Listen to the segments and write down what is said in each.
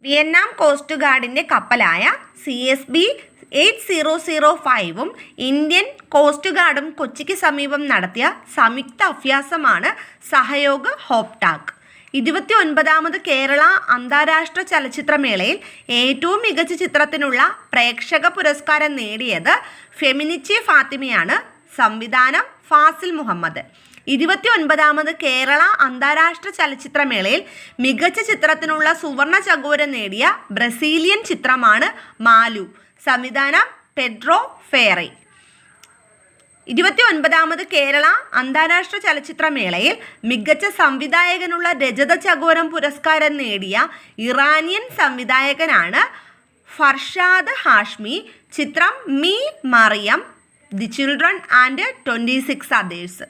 Vietnam coast ഗാർഡിൻ്റെ കപ്പലായ CSB 8005 Indian coast ഗാർഡും കൊച്ചിക്ക് സമീപം നടത്തിയ സംയുക്ത അഭ്യാസമാണ് സഹയോഗ് ഹോപ്ടാക്. 29ാമത് കേരള അന്താരാഷ്ട്ര ചലച്ചിത്രമേളയിൽ ഏറ്റവും മികച്ച ചിത്രത്തിനുള്ള പ്രേക്ഷക പുരസ്കാരം നേടിയത് ഫെമിനിച്ചി ഫാത്തിമയാണ്. സംവിധാനം ഫാസിൽ മുഹമ്മദ്. 29ാമത് കേരള അന്താരാഷ്ട്ര ചലച്ചിത്രമേളയിൽ മികച്ച ചിത്രത്തിനുള്ള സുവർണ ചകോരം നേടിയ ബ്രസീലിയൻ ചിത്രമാണ് മാലു. സംവിധാനം പെഡ്രോ ഫെയറി. 29ാമത് കേരള അന്താരാഷ്ട്ര ചലച്ചിത്രമേളയിൽ മികച്ച സംവിധായകനുള്ള രജത ചകോരം പുരസ്കാരം നേടിയ ഇറാനിയൻ സംവിധായകനാണ് ഫർഷാദ് ഹാഷ്മി. ചിത്രം me Maryam, the children and 26 others.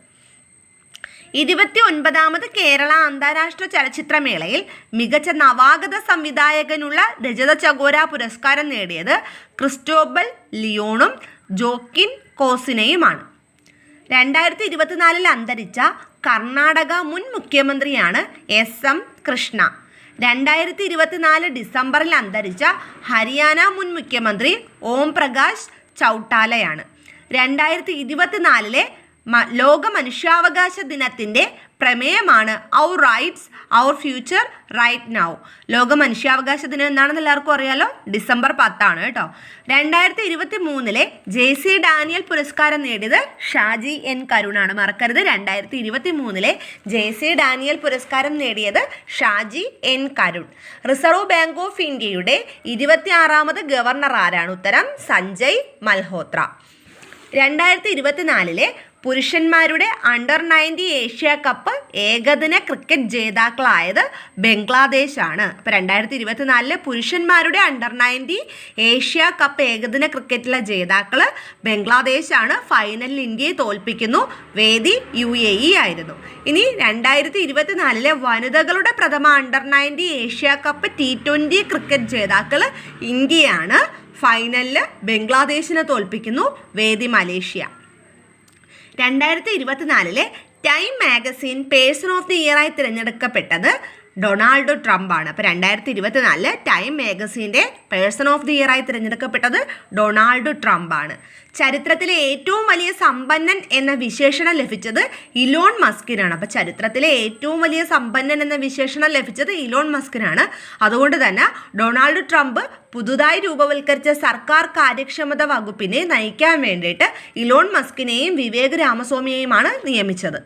29ാമത് കേരള അന്താരാഷ്ട്ര ചലച്ചിത്രമേളയിൽ മികച്ച നവാഗത സംവിധായകനുള്ള രജത ചകോര പുരസ്കാരം നേടിയത് ക്രിസ്റ്റോബൽ ലിയോണും ജോക്കിൻ കോസിനയുമാണ്. 2024 അന്തരിച്ച കർണാടക മുൻ മുഖ്യമന്ത്രിയാണ് SM കൃഷ്ണ. 2024 ഡിസംബറിൽ അന്തരിച്ച ഹരിയാന മുൻ മുഖ്യമന്ത്രി ഓം പ്രകാശ് ചൗട്ടാലയാണ്. 2024 ലോക മനുഷ്യാവകാശ ദിനത്തിൻ്റെ പ്രമേയമാണ് our rights our future right now. ലോക മനുഷ്യാവകാശ ദിനം എന്താണെന്ന് എല്ലാവർക്കും അറിയാലോ, ഡിസംബർ 10 കേട്ടോ. 2023 JC ഡാനിയൽ പുരസ്കാരം നേടിയത് ഷാജി N കരുണാണ്. മറക്കരുത്, 2023 JC ഡാനിയൽ പുരസ്കാരം നേടിയത് Shaji N Karun. Reserve bank of ഇന്ത്യയുടെ 26ാമത് ഗവർണർ ആരാണ്? ഉത്തരം സഞ്ജയ് മൽഹോത്ര. 2024 പുരുഷന്മാരുടെ അണ്ടർ 90 ഏഷ്യ കപ്പ് ഏകദിന ക്രിക്കറ്റ് ജേതാക്കളായത് ബംഗ്ലാദേശാണ്. അപ്പോൾ 2024 പുരുഷന്മാരുടെ അണ്ടർ 90 ഏഷ്യ കപ്പ് ഏകദിന ക്രിക്കറ്റിലെ ജേതാക്കൾ ബംഗ്ലാദേശാണ്. ഫൈനലിൽ ഇന്ത്യയെ തോൽപ്പിക്കുന്നു. വേദി UAE ആയിരുന്നു. ഇനി 2024 വനിതകളുടെ പ്രഥമ under 90 Asia cup T20 cricket ജേതാക്കൾ ഇന്ത്യയാണ്. ഫൈനലിൽ ബംഗ്ലാദേശിനെ തോൽപ്പിക്കുന്നു. വേദി Malaysia. 2024 time magazine person of the ഇയറായി തിരഞ്ഞെടുക്കപ്പെട്ടത് ഡൊണാൾഡ് ട്രംപ് ആണ്. അപ്പോൾ 2024 ടൈം മാഗസിൻ്റെ പേഴ്സൺ ഓഫ് ദി ഇയറായി തിരഞ്ഞെടുക്കപ്പെട്ടത് ഡൊണാൾഡ് ട്രംപ് ആണ്. ചരിത്രത്തിലെ ഏറ്റവും വലിയ സമ്പന്നൻ എന്ന വിശേഷണം ലഭിച്ചത് ഇലോൺ മസ്കിനാണ്. അപ്പോൾ ചരിത്രത്തിലെ ഏറ്റവും വലിയ സമ്പന്നൻ എന്ന വിശേഷണം ലഭിച്ചത് ഇലോൺ മസ്കിനാണ്. അതുകൊണ്ട് തന്നെ ഡൊണാൾഡ് ട്രംപ് പുതുതായി രൂപവൽക്കരിച്ച സർക്കാർ കാര്യക്ഷമത വകുപ്പിനെ നയിക്കാൻ വേണ്ടിയിട്ട് ഇലോൺ മസ്കിനെയും വിവേക് രാമസ്വാമിയെയുമാണ് നിയമിച്ചത്.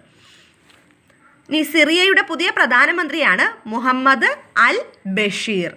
ഇനി സിറിയയുടെ പുതിയ പ്രധാനമന്ത്രിയാണ് മുഹമ്മദ് അൽ ബഷീർ.